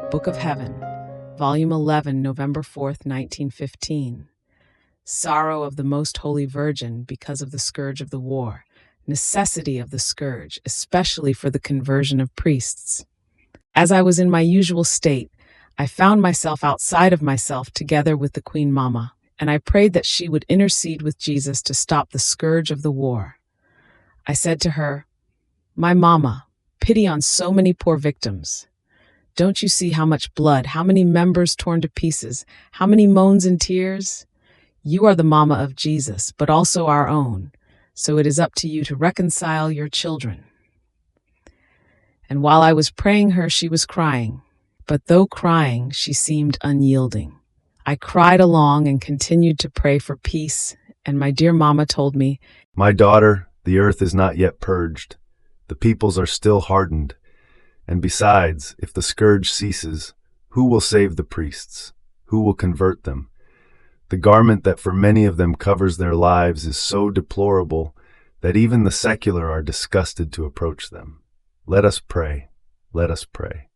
Book of Heaven, Volume 11, November 4th, 1915. Sorrow of the Most Holy Virgin because of the scourge of the war. Necessity of the scourge, especially for the conversion of priests. As I was in my usual state, I found myself outside of myself together with the Queen Mama, and I prayed that she would intercede with Jesus to stop the scourge of the war. I said to her, "My Mama, pity on so many poor victims. Don't you see how much blood, how many members torn to pieces, how many moans and tears? You are the Mama of Jesus, but also our own, so it is up to you to reconcile your children." And while I was praying her, she was crying. But though crying, she seemed unyielding. I cried along and continued to pray for peace, and my dear Mama told me, "My daughter, the earth is not yet purged. The peoples are still hardened. And besides, if the scourge ceases, who will save the priests? Who will convert them? The garment that for many of them covers their lives is so deplorable that even the secular are disgusted to approach them. Let us pray. Let us pray."